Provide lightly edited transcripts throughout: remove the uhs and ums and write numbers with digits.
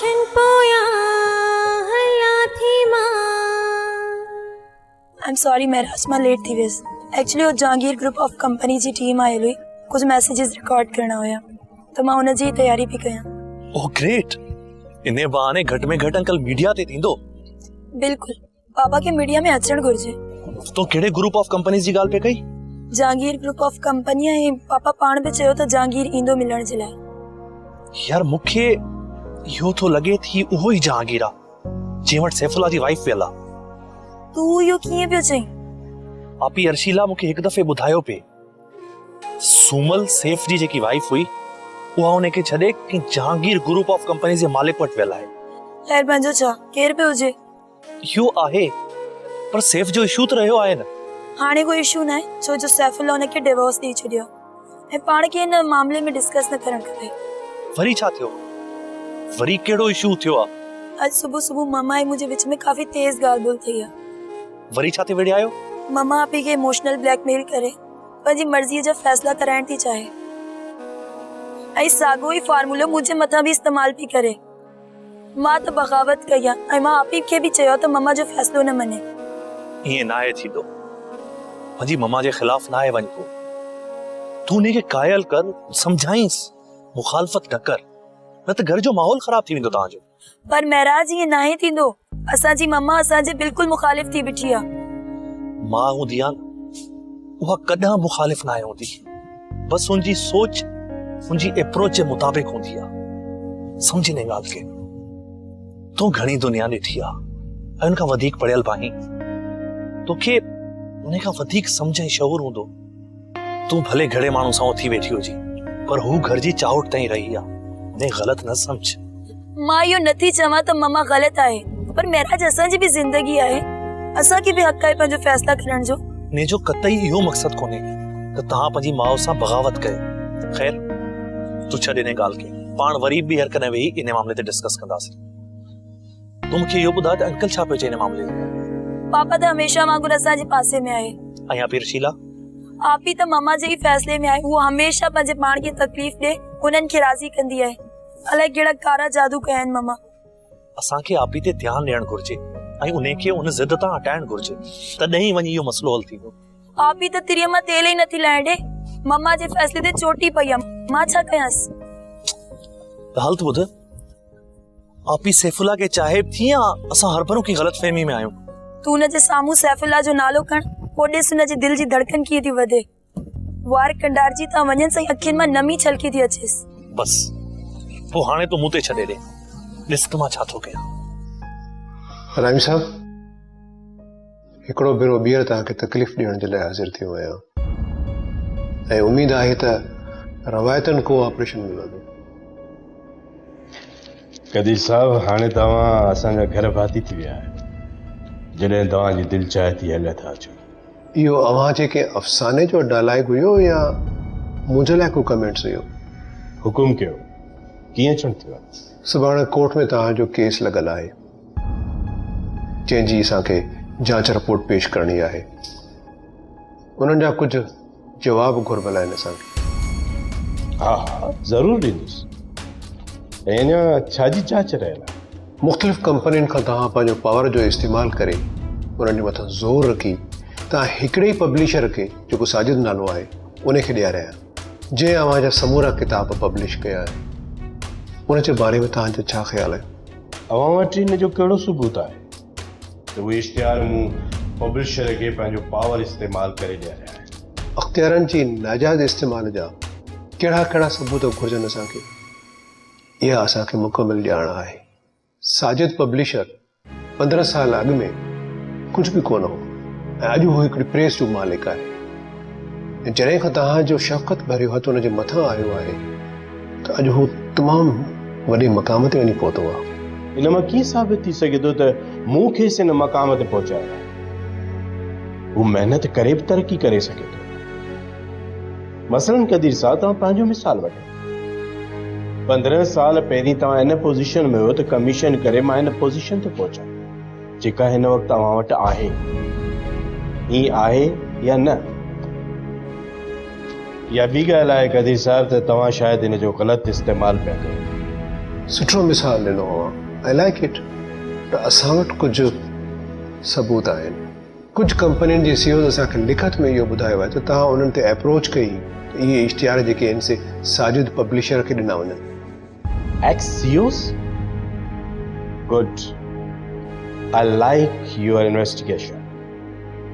I'm sorry महराज मां late थी वेस एक्चुअली वो जहांगीर ग्रुप ऑफ कंपनी जी टीम आयल हुई कुछ मैसेजेस रिकॉर्ड करना हुया तो मां उन जी तैयारी भी कया। ओह ग्रेट इने बहाने घट में घट अंकल मीडिया ते थींदो। बिल्कुल पापा के मीडिया में अचण घुर्जे। तो केड़े ग्रुप ऑफ कंपनीज जी गाल पे कई? जहांगीर ग्रुप ऑफ कंपनी है पापा पाण पे चयो तो जहांगीर इंदो मिलण जे लाए। यार मुखे यो तो लगे थी उहो ही जहांगीर आ जे वट सैफुल्ला जी वाइफ वेला। तू यो किए पियो चई? आपी अर्शीला मुखे एक दफे बुधायो पे सुमल सेफ जी जेकी वाइफ हुई उहा उन के छडे कि जहांगीर ग्रुप ऑफ कंपनी जे मालिक वट वेला है। खैर पंजो छा केर पे हुजे यो आहे पर सेफ जो इशू तो रहियो आहे न। हाणे कोई इशू ना है छो जो सैफुल्ला उन के डिवोर्स दी छडियो है पाण के इन मामले में डिस्कस न करण खपे। वरी छा थियो? वरी केड़ो इशू थियो आ? आज सुबह सुबह मामा आई मुझे विच में काफी तेज गाल बोल थई है। वरी छा ते वेड़ी आयो? मामा आपी के इमोशनल ब्लैकमेल करे पंहिंजी मर्जी जा फैसला कराइण थी चाहे ऐं साॻियो ही फार्मूलो मुझे मथा भी इस्तेमाल भी करे। मां तो बगावत कया ऐं मां आपी के भी चयो तो मम्मा जो फैसलो न मने। ये ना है थीदो पंहिंजी मम्मा जे खिलाफ ना है वञ को तू ने के कायल कर समझाइस मुखालफत न कर न त घर जो माहौल खराब थी वेंदो तांजो। पर महराज ये ना है थींदो असा जी मम्मा असा जे बिल्कुल मुखालिफ थी बिठी आ। मां हुंदी आ उहा कदा मुखालिफ ना होती बस उनजी सोच उनजी अप्रोच के मुताबिक होंदी आ। समझी ने गाल के तू घणी दुनिया ॾिठी आ उनका वधीक पढ़ियल बाही तोखे उन का वधीक समझ ऐं शऊर हूंदो। तू भले घड़े माण्हू सां थी वेठी हुजी पर हू घर जी चाहट ताईं रही आ ने गलत न समझ। मां यो नथी चवा तो मम्मा गलत आए पर महराज असा जी भी जिंदगी आए असा की भी हक है पंहिंजो फैसला करण जो। ने जो कतई इहो मकसद कोने त तहां पंहिंजी माउ सां बगावत कयो। खैर तू छॾ इने गाल के पाण वरी भी हर कने वेही इन मामले ते डिस्कस कंदासीं। तू मूंखे इहो ॿुधा त अंकल छा पियो चए इन मामले में? पापा तो हमेशा वांगुर असा जे पासे में आए ऐं आपी रशीला आप ही तो मम्मा जे ही फैसले में आए वो हमेशा पंहिंजे पाण की तकलीफ दे उन्हनि खे राज़ी कंदी आहे। अलाए केड़ा कारा जादू कया आहिनि मम्मा। असां खे आपी ते ध्यान ॾियण घुर्जे ऐं उन खे उन ज़िद तां हटाइण घुर्जे तॾहिं वञी इहो मसलो हल थींदो। आप ही तो तिरीअ मां तेल ही नथी लाइण ॾे मम्मा जे फैसले ते चोटी पई आहे मां छा कयांस? हाल तो ॿुध आपी सैफुल्ला के चाहे थी या असां हर भरू की गलतफहमी में आहियूं। तू उन जे साम्हूं सैफुल्ला जो नालो खण पोइ ॾिस उन जे दिल जी धड़कन कीअं थी वधे। वार कंडारजी तां वञनि सां अखियुनि मां नमी छलकी थी अचेस। बस पोइ हाणे तूं मूं ते छॾे ॾे ॾिस त मां छा थो कयां। रामी साहब हिकिड़ो भेरो ॿीहर तव्हांखे तकलीफ़ ॾियण जे लाइ हाज़िर थियो आहियां ऐं उम्मीद आहे त रवायतनि को ऑपरेशन मिलंदो। कदीर साहब हाणे तव्हां असांजा घर भाती थी विया आहियो जॾहिं तव्हांजी दिलि चाहे थी हलिया था अचो। इहो अव्हां जे के अफ़साने जो डायलॉग हुयो या मुंहिंजे लाइ को कमेंट्स हुयो? हुकुम कयो कीअं अचणु थियो आहे? सुभाणे कोर्ट में तव्हांजो केस लॻल आहे जंहिंजी असांखे जांच रिपोर्ट पेश करणी आहे। उन्हनि जा कुझु जवाब घुरबल आहिनि असांखे। हा हा ज़रूरु ॾींदुसि। ऐं अञा छाजी जांच रहियल आहे? मुख़्तलिफ़ कंपनियुनि खां तव्हां पंहिंजो पावर जो इस्तेमालु करे उन्हनि जे मथां ज़ोर रखी तव्हां हिकिड़े ई पब्लिशर खे जेको साजिद नालो आहे उनखे ॾियारिया जंहिं अव्हां जा समूरा किताब पब्लिश कया आहिनि। उन जे बारे में तव्हांजो छा ख़्यालु आहे? अव्हां वटि हिन जो कहिड़ो सबूत आहे त उहे इश्तिहार मूं पब्लिशर खे पंहिंजो पावर इस्तेमालु करे ॾियारिया आहिनि? अख़्तियारनि जी नाजाइज़ इस्तेमाल जा कहिड़ा कहिड़ा सबूत घुर्जनि असांखे? इहा असांखे मुकमिल ॼाण आहे। साजिद पब्लिशर 15 साल अॻु में कुझु बि कोन हो ऐं अॼु उहो हिकिड़ी प्रेस जो मालिक आहे। ऐं जॾहिं खां तव्हांजो शफ़क़त भरियो हथ हुन जे मथां आयो आहे त अॼु हू तमामु वॾे मक़ाम ते वञी पहुतो आहे। इन मां कीअं साबित थी सघे थो त मूं खेसि हिन मक़ाम ते पहुचायो आहे? हू महिनत करे बि तरक़ी करे सघे थो। मसलन कदीर साहब तव्हां पंहिंजो मिसाल वठो। 15 साल पहिरीं तव्हां इन पोज़ीशन में हो त कमीशन करे मां इन पोज़ीशन ते पहुचा जेका हिन वक़्तु तव्हां वटि आहे। ही आहे या न? या ॿी ॻाल्हि आहे कदीर साहब त तव्हां शायदि हिन जो ग़लति इस्तेमालु पिया कयो। सुठो मिसाल ॾिनो आई लाइक इट। त असां वटि कुझु सबूत आहिनि। कुझु कंपनियुनि जे सीओ असांखे लिखत में इहो ॿुधायो आहे त तव्हां उन्हनि ते अप्रोच कई त इहे इश्तिहार जेके आहिनि से साजिद पब्लिशर खे ॾिना वञनि। ex-CEOs? Good. I like your investigation.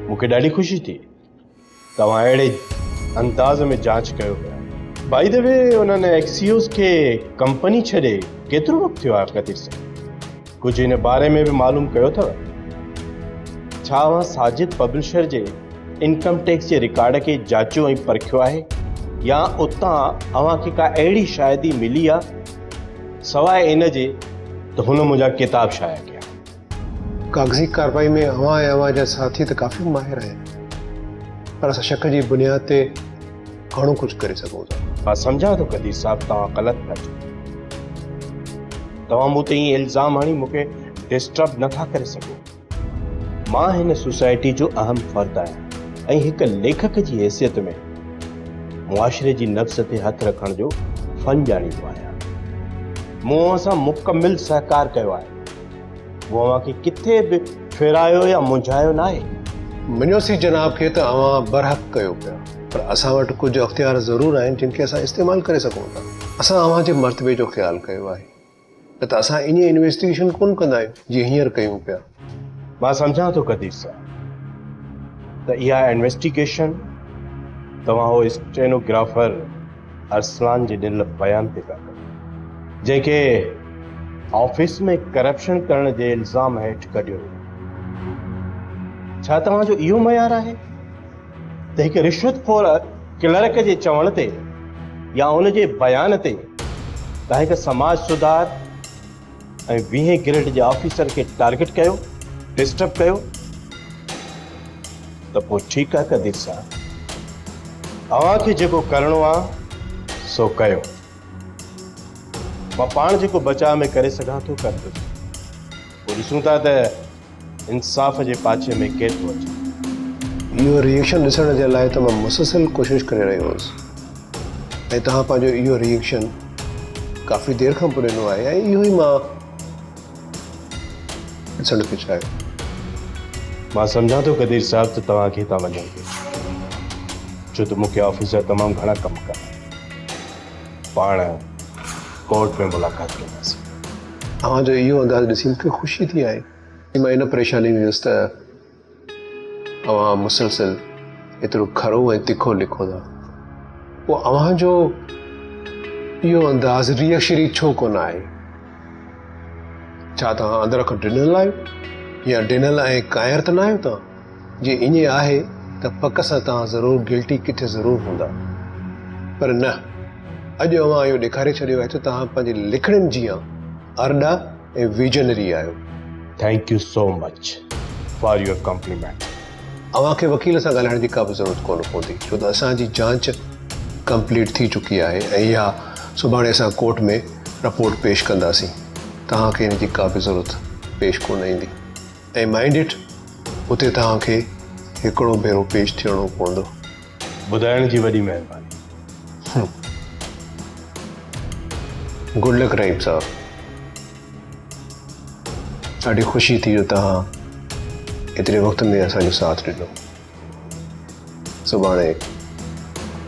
मूंखे ॾाढी ख़ुशी थी तव्हां अहिड़े अंदाज़ में जांच कयो पिया। बाय द वे उन्हनि ex-CEOs खे कंपनी छॾे केतिरो वक़्तु थियो आहे कदीर साहब? कुझु हिन बारे में बि मालूम कयो अथव? छा अव्हां साजिद पब्लिशर जे इनकम टैक्स जे रिकॉर्ड खे जाचियो ऐं परखियो आहे या उतां अव्हांखे का अहिड़ी शायदि मिली आहे सवाइ इन जे त हुन मुंहिंजा किताब शाया कया? कागज़ी कार्रवाई में अवां ऐं अवां जा साथी त काफ़ी माहिर आहिनि, पर असां शक जी बुनियाद ते घणो कुझु करे सघूं था। मां सम्झां थो कदीर साहब तव्हां ग़लति पिया चओ। तव्हां मूं ते ईअं इल्ज़ाम हणी मूंखे डिस्टर्ब नथा करे सघो। मां हिन सोसाइटी जो अहम फ़र्द आहियां ऐं हिकु लेखक जी हैसियत में मुआशिरे जी नफ़्स ते हथु रखण जो फ़न ॼाणींदो आहियां। मूं असां मुकमिल सहकार कयो आहे। वो अव्हांखे किथे बि फेरायो या मुंझायो न आहे। मञोसी जनाब खे त अवां बरहक़ कयो पिया, पर असां वटि कुझु अख़्तियार ज़रूर आहिनि जिन खे असां इस्तेमालु करे सघूं था। असां अवां जे मर्तबे जो ख़्यालु कयो आहे, न त असां इन इन्वेस्टिगेशन कोन कंदा आहियूं जीअं हींअर कयूं पिया। मां सम्झां थो कदीर साहब त इहा इन्वेस्टिगेशन तव्हां हो स्टेनोग्राफर अरसलान जे ॾिनल बयान ते पिया कयो जंहिंखे ऑफिस में करप्शन करण जे इल्ज़ाम हेठि कढियो। छा तव्हांजो इहो मयार आहे त हिकु रिश्वतखोर क्लर्क जे चवण ते या उन जे बयान ते तव्हां हिकु समाज सुधार ऐं 20 ग्रेड जे ऑफिसर खे टारगेट कयो, डिस्टर्ब कयो? त पोइ ठीकु आहे कदीर साहब, अव्हांखे जेको करिणो आहे सो कयो। मां पाण जेको बचाव में करे सघां थो कंदुसि। पोइ ॾिसूं था त इंसाफ़ जे पाछे में केतिरो अचे। इहो रिएक्शन ॾिसण जे लाइ त मां मुसलसिल कोशिशि करे रहियो हुउसि ऐं तव्हां पंहिंजो इहो रिएक्शन काफ़ी देरि खां पोइ ॾिनो आहे ऐं इहो ई मां ॾिसण खे चाहियो। मां सम्झां थो कदीर साहब त तव्हांखे हितां वञो छो त मूंखे ऑफिसर तमामु घणा कमु कया। पाण कोर्ट में मुलाक़ात कंदासीं। तव्हांजो इहो अंदाज़ ॾिसी मूंखे ख़ुशी थी आहे। मां इन परेशानी में हुयुसि त अवां मुसलसिल एतिरो खरो ऐं तिखो लिखो था, पोइ अव्हांजो इहो अंदाज़ रिएक्शरी छो कोन आहे? छा तव्हां अंदर खां ॾिनल आहियो या ॾिनल ऐं कायर त न आहियो तव्हां? जे ईअं आहे त पक सां तव्हां ज़रूरु गिल्टी किथे ज़रूरु हूंदा, पर न, अॼु अवां इहो ॾेखारे छॾियो आहे त तव्हां पंहिंजे लिखणनि जी अरडा ऐं विजनरी आहियो। Thank you so much for your compliment. अव्हांखे वकील सां ॻाल्हाइण जी का बि ज़रूरत कोन पवंदी छो त असांजी जांच कंप्लीट थी चुकी आहे ऐं इहा सुभाणे असां कोर्ट में रिपोर्ट पेश कंदासीं। तव्हांखे इन जी का बि ज़रूरत पेश कोन ईंदी ऐं माइंड इट उते तव्हांखे हिकिड़ो भेरो पेश थियणो पवंदो। ॿुधाइण जी वॾी महिरबानी। गुड लक रहीम साहब। ॾाढी ख़ुशी थी जो तव्हां एतिरे वक़्त में असांजो साथ ॾिनो। सुभाणे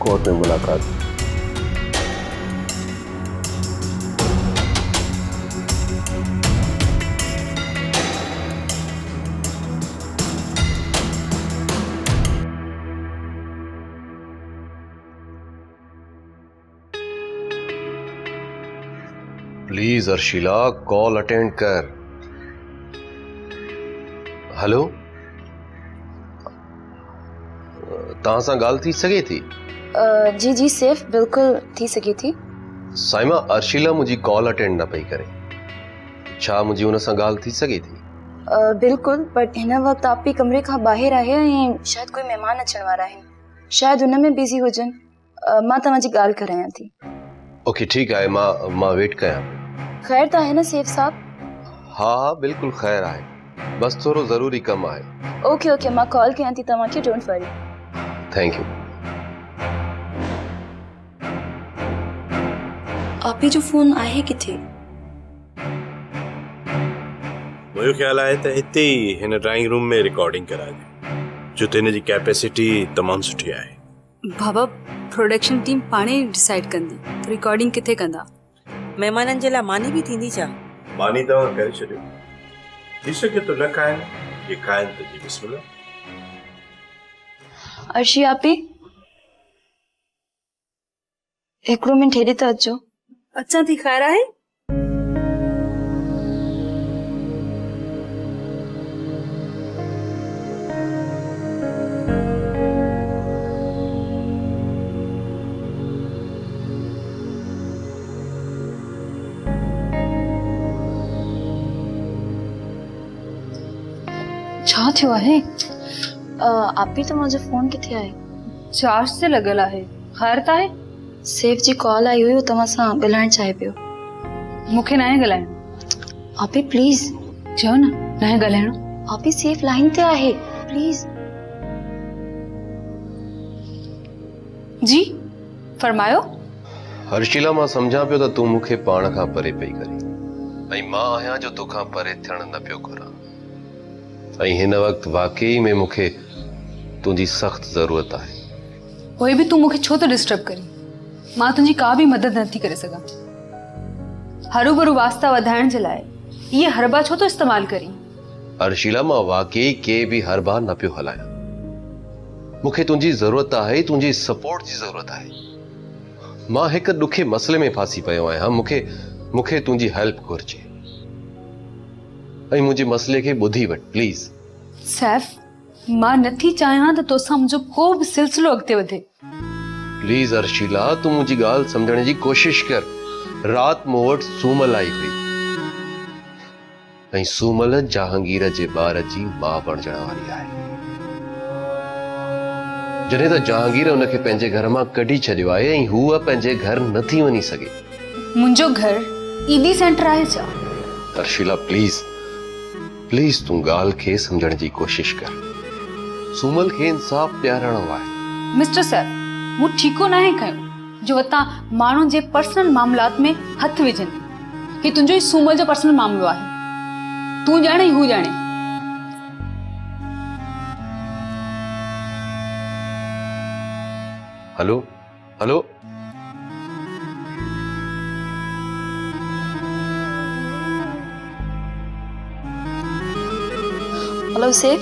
कोर्ट में मुलाक़ात। प्लीज अर्शिला कॉल अटेंड कर। हेलो, तव्हां सां ॻाल्हि थी सघे थी? जी जी सेफ बिल्कुल थी सके थी। साइमा, अर्शिला मुंहिंजी कॉल अटेंड न पई करे। छा मुंहिंजी हुन सां ॻाल्हि थी सघे थी? बिल्कुल, बट हिन वक़्तु आप ही कमरे खां ॿाहिरि आहे ऐं शायदि कोई महिमान अचण वारा आहिनि, शायदि हुन में बिज़ी हुजनि। मां तव्हांजी ॻाल्हि करायां थी। ओके ठीक आहे, मां वेट कयां। ख़ैर त आहे न सेफ साहब? हा हा बिल्कुलु ख़ैर आहे, बस थोरो ज़रूरी कमु आहे। ओके ओके, मां कॉल कयां थी तव्हांखे, डोंट वरी। Thank U. आप ही जो फोन आहे किथे? मुझे ख्याल आया त हिते ही हिन ड्राइंग रूम में रिकॉर्डिंग करा दे जो हिन जी कैपेसिटी तमामु सुठी आहे। बाबा प्रोडक्शन टीम पाणे डिसाइड कंदी त रिकॉर्डिंग किथे कंदा। महिमाननि जे लाइ मानी बि थींदी छा? मानी तव्हां करे छॾियो, थी सघे तो न खाइनि, जे खाइनि त जी बिस्मिल्लाह। अर्शी आपी हिकिड़ो मिंट हेॾे त अचो। अचां थी, ख़ैर आहे? छा थियो आहे? आपी त मुंहिंजो फोन किथे आहे? चार्ज ते लॻल आहे। ख़ैर त आहे? सेफ जी कॉल आई हुई, तव्हां सां ॻाल्हाइण चाहे पियो। मूंखे न आहे ॻाल्हाइणो। आपी प्लीज चयो न, न आहे ॻाल्हाइणो। आपी सेफ लाइन ते आहे, प्लीज। जी फरमायो। हर्षिला मां सम्झां पियो त तूं मूंखे पाण खां परे पई करे ऐं मां आहियां जो तोखां परे थियण न पियो घुरां ऐं हिन वक़्तु वाकई में मूंखे तुंहिंजी सख़्त ज़रूरत आहे। पोइ बि तूं मूंखे छो थो डिस्टर्ब करी? मां तुंहिंजी का बि मदद नथी करे सघां। हरू भरू वास्ता वधाइण जे लाइ इहे हरबा छो थो इस्तेमाल करी? अर्शिला मां वाकई के बि हरबा न पियो हलायां। मूंखे तुंहिंजी ज़रूरत आहे, तुंहिंजी सपोर्ट जी ज़रूरत आहे। मां हिकु ॾुखे मसइले में फासी पियो आहियां। मूंखे तुंहिंजी हेल्प घुर्जे ऐं मुंहिंजे मसइले खे ॿुधी वठ प्लीज़। सैफ, मां नथी चाहियां त तोसां मुंहिंजो को बि सिलसिलो अॻिते वधे। प्लीज़ अर्शिला, तूं मुंहिंजी ॻाल्हि सम्झण जी कोशिश कर। राति मूं वटि सूमल आई हुई ऐं सूमल जहांगीर जे ॿार जी माउ बणजण वारी आहे। जॾहिं त जहांगीर उनखे पंहिंजे घर मां कढी छॾियो आहे ऐं हूअ पंहिंजे घर नथी वञी सघे। मुंहिंजो घर ईदी सेंटर आहे छा? अर्शिला प्लीज़ प्लीज़ तूं ॻाल्हि खे सम्झण जी कोशिश कर। सूमल खे इंसाफ़ ॾियारणो आहे। मिस्टर सैफ, मूं ठीको न आहे कयो जो वतां माण्हुनि जे पर्सनल मामलात में हथ विझनि। ही तुंहिंजो ई सूमल जो पर्सनल मामलो आहे। तूं ॼाणे हू ॼाणे। हेलो हेलो हेलो सेफ,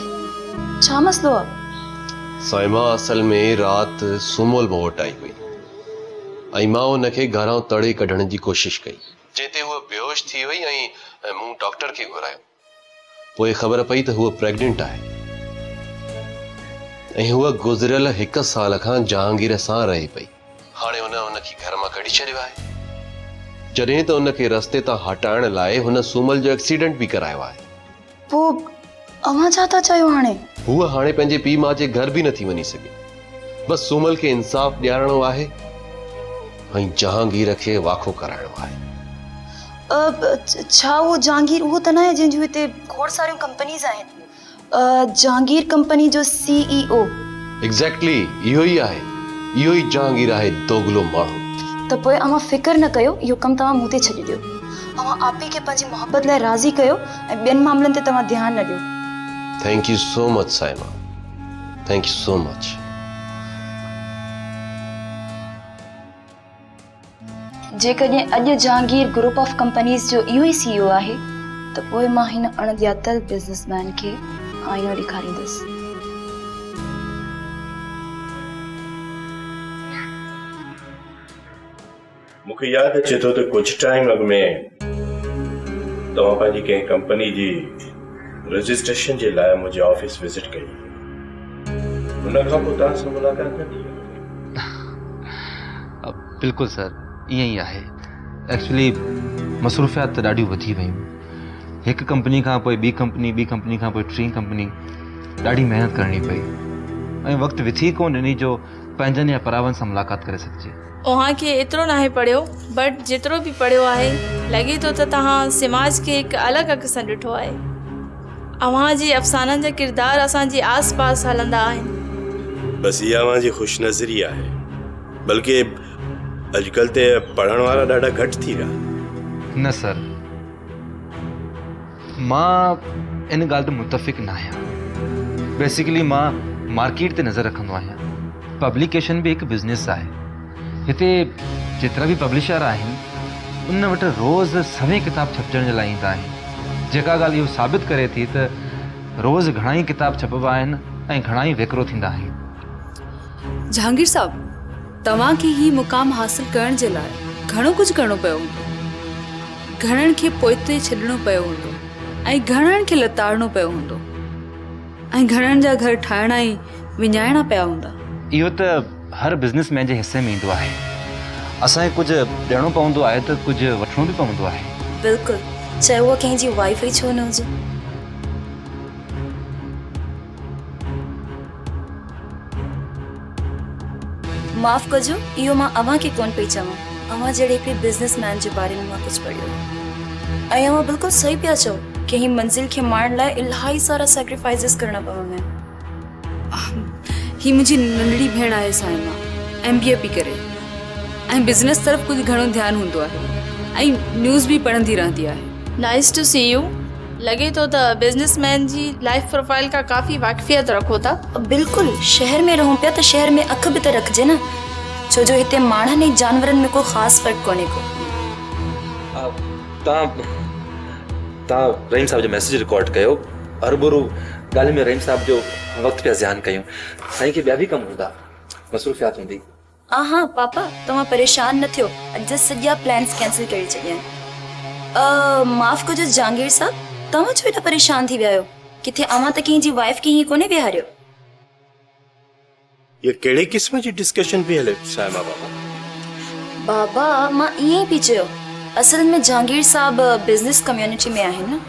छा मसलो आहे? साइमा असल में राति सूमल मूं वटि आई हुई ऐं मां उनखे घरां तड़े कढण जी कोशिश कई, जंहिंते हूअ बेहोश थी वई ऐं मूं डॉक्टर खे घुरायो। पोइ ख़बर पई त हूअ प्रेग्नेंट आहे ऐं हूअ गुज़िरियल 1 साल खां जहांगीर सां रहे पई। हाणे उनखे घर मां कढी छॾियो आहे। जॾहिं त उनखे रस्ते तां हटाइण लाइ हुन सूमल जो एक्सीडेंट बि करायो आहे। पोइ अव्हां छा था चयो हाणे? हूअ हाणे पंहिंजे पीउ माउ जे घर बि नथी वञी सघे। बसि सूमल खे इंसाफ़ ॾियारणो आहे ऐं जहांगीर खे वाखो कराइणो आहे। छा उहो जहांगीर उहो त न आहे जंहिंजूं हिते खोड़ सारियूं कंपनीज़ आहिनि? जहांगीर कंपनी जो CEO? एग्ज़ैक्टली इहो ई आहे। इहो ई जहांगीर आहे, दोगलो माण्हू। त पोइ अव्हां फिकर न कयो, इहो कमु तव्हां मूं ते छॾी ॾियो। अव्हां आपी खे पंहिंजी मोहबत लाइ राज़ी कयो ऐं ॿियनि मामलनि ते तव्हां ध्यानु न ॾियो। Thank you so much Saima, thank you so much. जेकॾहिं अॼु जहांगीर ग्रुप ऑफ कंपनीज़ जो इहो ई CEO आहे त पोइ मां हिन अणॼातल बिज़नेसमैन खे आईनो ॾेखारींदसि। मूंखे यादि अचे थो त कुझु टाइम अॻु में तव्हां पंहिंजी कंहिं कंपनी जी रजिस्ट्रेशन जे लाइ मुंहिंजे ऑफिस विज़िट कई। हुन खां पोइ तव्हां सां मुलाक़ात न थी? बिल्कुलु सर, ईअं ई आहे। एक्चुअली मसरूफ़ियात ॾाढियूं वधी वियूं। हिकु कंपनी खां पोइ ॿी कंपनी खां पोइ टीं कंपनी। ॾाढी महिनत करणी पई ऐं वक़्तु विथी कोन ॾिनी जो पंहिंजनि या परावनि सां मुलाक़ात करे सघिजे। उहा खे एतिरो न आहे पढ़ियो, बट जेतिरो बि पढ़ियो आहे लॻे थो त तव्हां समाज खे हिकु अलॻि अघ सां ॾिठो आहे। अव्हां जे अफ़साननि जा किरदार असांजे आस पास हलंदा आहिनि। बसि इहा मुंहिंजी ख़ुशि नज़री आहे। बल्कि अॼुकल्ह ते पढ़ण वारा ॾाढा घटि थी विया। न सर, मां इन ॻाल्हि ते मुतफ़िक़ न आहियां। बेसिकली मां मार्केट ते नज़र रखंदो आहियां। पब्लिकेशन बि हिकु बिज़नेस आहे। हिते जेतिरा बि पब्लिशर आहिनि उन वटि रोज़ सभई किताब छपजण जे लाइ ईंदा आहिनि। जेका ॻाल्हि इहो साबित करे थी त रोज़ घणा ई किताब छपबा आहिनि ऐं घणा ई विकिरो थींदा आहिनि। जहांगीर साहब, तव्हांखे ही मुक़ाम हासिल करण जे लाइ घणो कुझु करिणो पियो हूंदो। घणनि खे पोइते छॾिणो पियो हूंदो ऐं घणनि खे लताड़िणो पियो हूंदो ऐं घणनि जा घर ठाहिणा ई विञाइणा पिया हूंदा। इहो त हर बिज़नेसमैन जे हिसे में ईंदो आहे। असांखे कुझु ॾियणो पवंदो आहे त कुझु वठिणो बि पवंदो आहे। बिल्कुलु, चाहे उहा कंहिंजी वाइफ ई छो न हुजे। माफ़ कजो, इहो मां अव्हांखे कोन पई चवां। अव्हां जहिड़े हिकिड़े बिज़नेसमैन जे बारे में मां कुझु पढ़ियो ऐं अव्हां बिल्कुलु सही पिया चओ कि ही मंज़िल खे माणण लाइ इलाही सारा सैक्रिफाइसिस करणा पवंदा आहिनि। ही मुंहिंजी नंढड़ी भेण आहे साइमा, MBA पई करे ऐं बिज़नेस तरफ़ कुझु घणो ध्यानु हूंदो आहे ऐं न्यूज़ बि पढ़ंदी रहंदी आहे। Nice to see you. लगे तो त बिजनेसमैन जी लाइफ प्रोफाइल का काफ़ी वाक़फ़ियत रखो था। बिल्कुलु, शहर में रहूं पिया त शहर में अख बि त रखिजे न, छो जो हिते माण्हुनि ऐं जानवरनि में को ख़ासि फ़र्क़ु कोन्हे को। तव्हां रहीम साहब जो मैसेज रिकॉर्ड कयो। अरबुरु ॻाल्हि में रहीम साहब जो वक़्तु पिया ज़्यान कयूं। साईं खे ॿिया बि कमु हूंदा, मसरूफ़ियात हूंदी। हाँ पापा, तव्हां परेशान न थियो। अॼु सॼा प्लान्स कैंसिल करे छॾिया आहिनि। माफ़ कजो जहांगीर साहब, तव्हां छो एॾा परेशान थी विया आहियो? किथे अव्हां त कंहिंजी वाइफ खे हीअं कोन्हे विहारियो? ये कहिड़े क़िस्म जी डिस्कशन पई हले साइमा बाबा? बाबा, मां ईअं ई पई चयो। असल में जहांगीर साहब बिज़नेस कम्युनिटी में आहिनि न,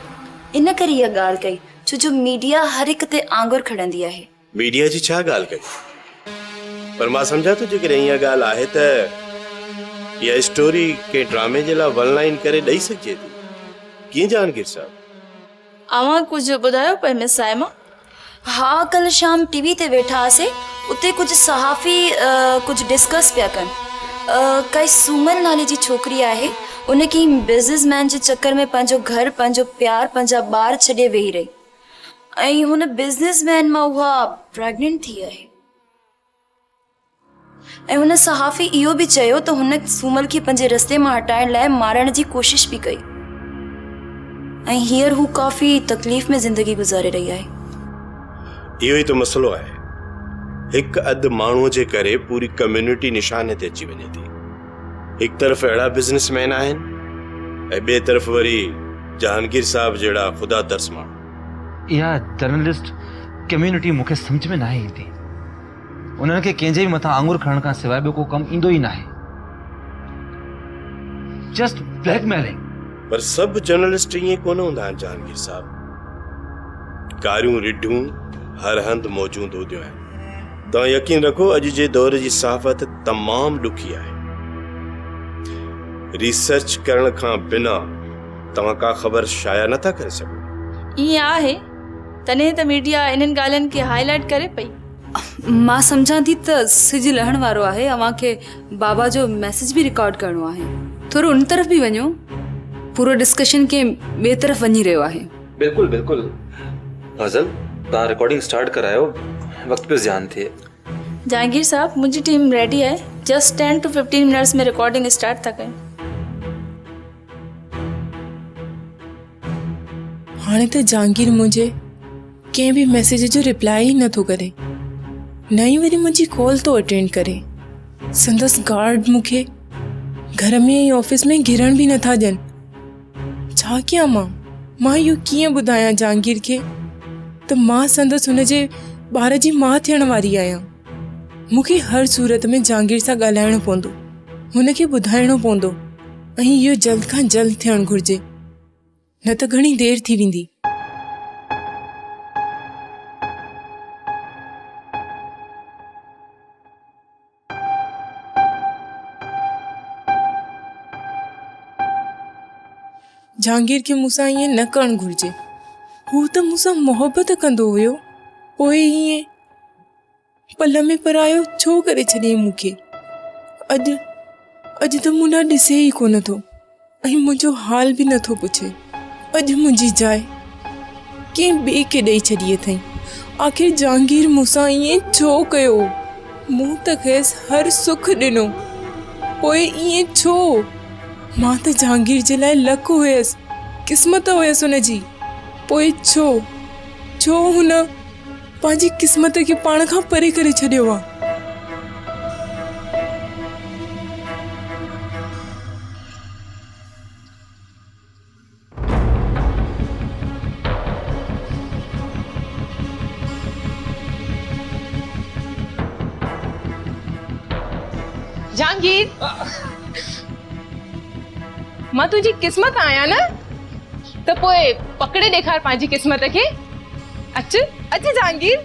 इन करे इहा ॻाल्हि कई, छो जो मीडिया हर हिक ते आंगुर खणंदी आहे। मीडिया जी छा ॻाल्हि कई? पर मां सम्झां थो जेकर इहा ॻाल्हि आहे त इहा स्टोरी के ड्रामे जे लाइ वन लाइन करे ॾेई सघिजे थी। कीअं जहांगीर साहब? अव्हां कुझु ॿुधायो पिए मिस साइमा? हाँ, कल शाम टीवी ते वेठा हुआसीं, उते कुझु सहाफ़ी कुझु डिस्कस पिया कनि। काई सूमल नाले जी छोकिरी आहे, उनखे बिज़नेसमैन जे चक्कर में पंहिंजो घर, पंहिंजो प्यार, पंहिंजा ॿार छॾे वेही रही ऐं हुन बिज़नेसमैन मां उहा प्रेग्नेंट थी आहे। ऐं हुन सहाफ़ी इहो बि चयो त हुन सूमल खे पंहिंजे रस्ते मां हटाइण लाइ मारण जी कोशिश बि कई ऐं हींअर हू काफ़ी तकलीफ़ में ज़िंदगी गुज़ारे रही आहे। इहो ई त मसलो आहे। हिकु अधु माण्हूअ जे करे पूरी कम्युनिटी निशाने ते अची वञे थी। हिकु तरफ़ अहिड़ा बिज़नेसमैन आहिनि ऐं ॿिए तरफ़ वरी जहांगीर साहब जहिड़ा ख़ुदा तरस माण्हू। इहा जर्नलिस्ट कम्युनिटी मूंखे सम्झ में न आहे ईंदी। उन्हनि खे कंहिंजे बि मथां आंगुर खणण खां सवाइ ॿियो को कमु ईंदो ई न आहे। Just blackmailing. पर सभु जर्नलिस्ट ईअं कोन हूंदा आहिनि जहांगीर साहब। कारियूं रिढूं हर हंधि मौजूदु हूंदियूं आहिनि। तव्हां यकीन रखो, अॼु जे दौर जी सहाफ़त तमामु ॾुखी आहे। रिसर्च करण खां बिना तव्हां का ख़बर शाया नथा करे सघो। ईअं आहे, तॾहिं त मीडिया इन्हनि ॻाल्हियुनि खे हाईलाइट करे पई। मां सम्झां थी त सिज लहण वारो आहे। अव्हांखे बाबा जो मैसेज बि रिकॉर्ड करिणो आहे। थोरो उन तरफ़ बि वञो, पूरो डिस्कशन के ॿिए तरफ़ वञी रहियो आहे। बिल्कुलु बिल्कुलु। गज़ल, तव्हां रिकॉर्डिंग स्टार्ट करायो, वक़्तु पे ध्यानु थिए। जहांगीर साहब, मुंहिंजी टीम रेडी आहे। जस्ट 10 to 15 मिनट्स में रिकॉर्डिंग स्टार्ट था कयूं। हाणे त जहांगीर मुंहिंजे कंहिं बि मैसेज जो रिप्लाई ई नथो करे, न ई वरी मुंहिंजी कॉल थो अटेंड करे। संदसि गार्ड मूंखे घर में ऐं ऑफिस में घिरण बि नथा ॾियनि। छा कयां मां इहो कीअं ॿुधायां जहांगीर खे त मां संदसि हुनजे ॿार जी माउ थियण वारी आहियां। मूंखे हर सूरत में जहांगीर सां ॻाल्हाइणो पवंदो, हुनखे ॿुधाइणो पवंदो ऐं इहो जल्द खां जल्द थियणु घुरिजे, न त घणी देरि थी वेंदी। जहांगीर खे मूंसां ईअं न करणु घुरिजे। हू त मूंसां मोहबत कंदो हुयो, पोइ ईअं पल में परायो छो करे छॾियईं मूंखे। अॼु त मुंडा ॾिसे ई कोन थो ऐं मुंहिंजो हाल बि नथो पुछे। अॼु मुंहिंजी जाइ कंहिं ॿिए खे ॾेई छॾी अथई। आख़िर जहांगीर मूंसां ईअं छो कयो? मूं त खेसि हर सुख ॾिनो, पोइ ईअं छो? मां त जहांगीर जे लाइ लक हुयसि, क़िस्मत हुयसि हुनजी, पोइ छो हुन पंहिंजी क़िस्मत खे पाण खां परे करे छॾियो आहे? जहांगीर, मां तुझी किस्मत आया ना, तो पोए पकड़े ॾेखार पंहिंजी किस्मत खे। अच अच जहांगीर,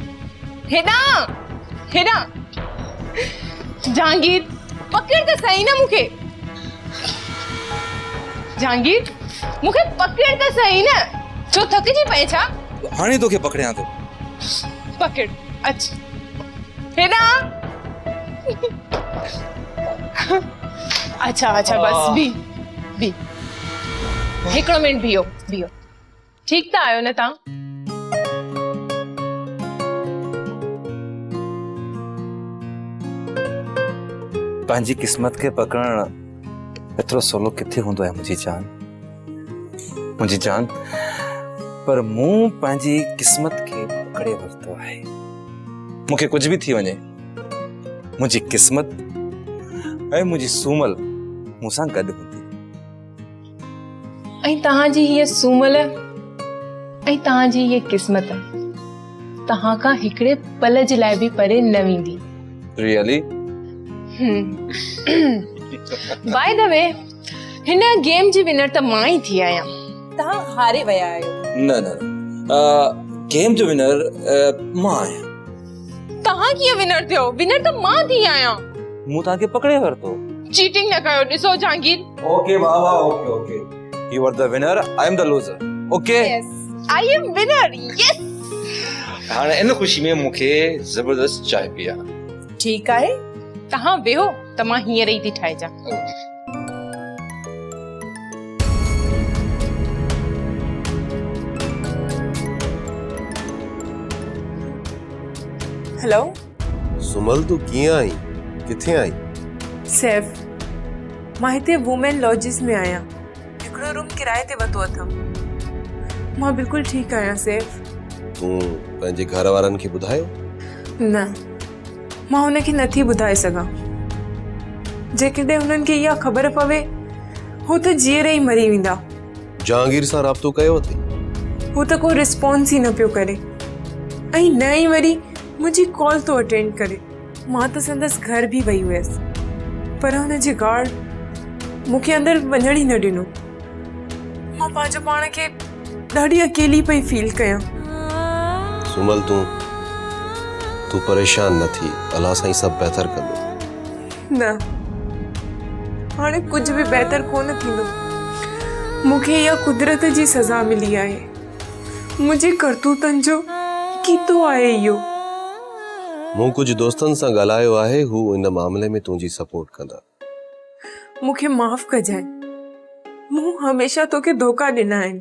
हेॾा हेॾा। जहांगीर पकड़ त सही ना मूंखे। जहांगीर मूंखे पकड़ त सही ना, छो थकिजी पए छा? हाणे तोखे पकड़ियां थो। पकड़, अच हेॾा। अच्छा अच्छा बस बी हिकिड़ो मिनट बीहो। ठीक त आयो न तव्हां? पंहिंजी क़िस्मत खे पकड़ण एतिरो सवलो किथे हूंदो आहे मुंहिंजी जान, पर मूं पंहिंजी क़िस्मत खे पकड़े वरितो आहे। मूंखे कुझु बि थी वञे, मुंहिंजी क़िस्मत ऐं मुंहिंजी सूमल मूंसां गॾु हूंदी। ऐं तव्हांजी हीअ सूमल ऐं तव्हांजी हीअ क़िस्मत तव्हां खां हिकिड़े पल जे लाइ बि परे न वेंदी। रियली? बाय द वे, हिन गेम जी विनर त मां ई थी आहियां। तव्हां हारे विया आहियो। न गेम जो विनर मां आहियां। तव्हां कीअं विनर थियो? विनर त मां थी आहियां। मूं तव्हांखे पकड़े वरितो। चीटिंग न कयो, ॾिसो Jahangir. Okay Baba, okay. You are the winner, I am the loser. Okay? Yes, I am winner. Yes. हाणे इन खुशी में मूंखे जबरदस्त चाय पिया। ठीक आहे, तव्हां वेहो त मां हींअर ई थी ठाहिजां। हेलो सुमल, तू कीअं आई? किथे आई? सैफ, मां हिते वुमेन लॉजिस में आहियां। हिकिड़ो रूम किराए ते वरितो अथमि। मां बिल्कुलु ठीकु आहियां सैफ। तूं पंहिंजे घर वारनि खे ॿुधायो? न, मां हुनखे नथी ॿुधाए सघां। जेकॾहिं हुननि खे इहा ख़बर पवे, हू त जीअर ई मरी वेंदा। जहांगीर सां राब्तो कयो अथई? हू त कोई रिस्पॉन्स ई न पियो करे, ऐं न ई वरी मुंहिंजी कॉल तो अटेंड करे। मां त संदसि घर बि वई हुयसि, पर हुनजे गार्ड मूंखे अंदरि वञण ई न ॾिनो। मां पंहिंजो पाण खे ॾाढी अकेली पई फील कयां। सुमल, तू परेशान न थी, अलाह साईं सभु बहितर कंदो। न, हाणे कुझु बि बहितर कोन थींदो। मूंखे इहा कुदरत जी सज़ा मिली आहे। मुंहिंजे करतूतनि जो कीतो आहे इहो। मूं कुझु दोस्तनि सां ॻाल्हायो आहे, हू इन मामले में तुंहिंजी सपोर्ट कंदा। मूंखे माफ़ कजांइ, मूं हमेशा तोखे धोखा ॾिना आहिनि।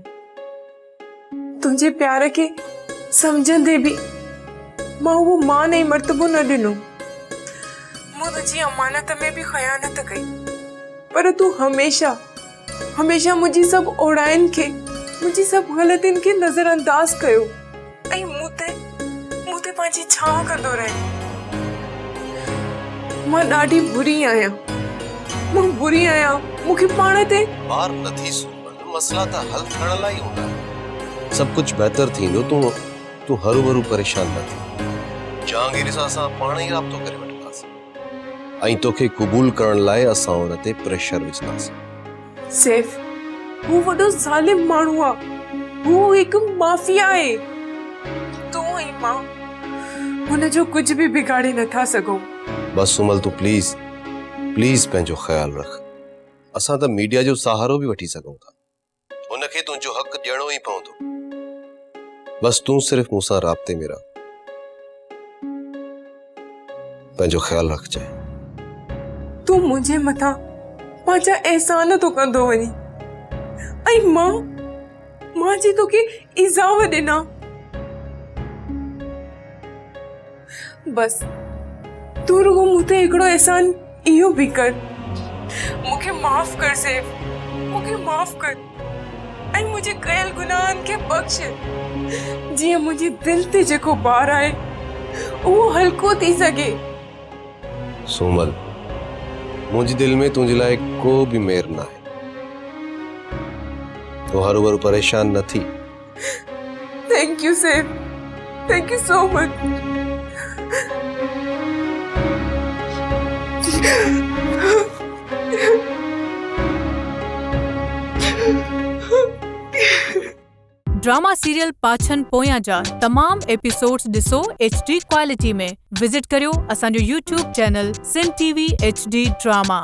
तुंहिंजे प्यार खे सम्झंदे बि मां उहो मान ऐं मर्तबो न ॾिनो। मूं तुंहिंजी अमानत में बि ख़यानत कई, पर तूं हमेशा मुंहिंजी सभु ओड़ाइनि खे, मुंहिंजी सभु ग़लतियुनि खे नज़रअंदाज़ कयो ऐं मूं ते पंहिंजी छांव कंदो रहे। मां ॾाढी बुरी आहियां, मूंखे पाण ते बार नथी सुमल, मसला त हल थियण लाइ हूंदा आहिनि। सभु कुझु बहितर थींदो, तूं हरू भरू परेशान न थी। जहांगीर सां असां पाण ई राब्तो करे वठंदासीं ऐं तोखे क़बूल करण लाइ असां हुन ते प्रेशर विझंदासीं। सैफ, हू वॾो ज़ालिम माण्हू आहे, हू हिकु माफ़िया आहे। तूं ऐं मां हुनजो कुझु बि बिगाड़े नथा सघूं। बस सुमल, तूं प्लीज़ पंहिंजो ख़्यालु रख। असां त मीडिया जो सहारो बि वठी सघूं था, हुनखे तुंहिंजो हक़ ॾियणो ई पवंदो। बस तूं सिर्फ़ मूंसां राब्ते में रह। पंहिंजो ख़्यालु रखजांइ। तूं मुंहिंजे मथां पंहिंजा एहसान तो कंदो वञी, ऐं मां जी तोखे इज़ाव ॾिना, बस तू रुगो मुते हिकिड़ो एहसान इहो भी कर, मूंखे माफ़ कर सेफ, मूंखे माफ़ कर ऐं मुंहिंजे कयल गुनाहनि खे बख़्श, जीअं मुंहिंजे दिलि ते जेको बार आहे उहो हल्को थी सघे। सूमल, मुंहिंजे दिल में तुंहिंजे लाइ को बि मेर न आहे। तूं हर भरू परेशान न थी। Thank you Saif, thank you so much. Drama serial पाछन पोयां जा तमाम एपिसोड्स ॾिसो HD क्वालिटी में। विजिट करियो असांजो YouTube channel Sindh TV HD drama.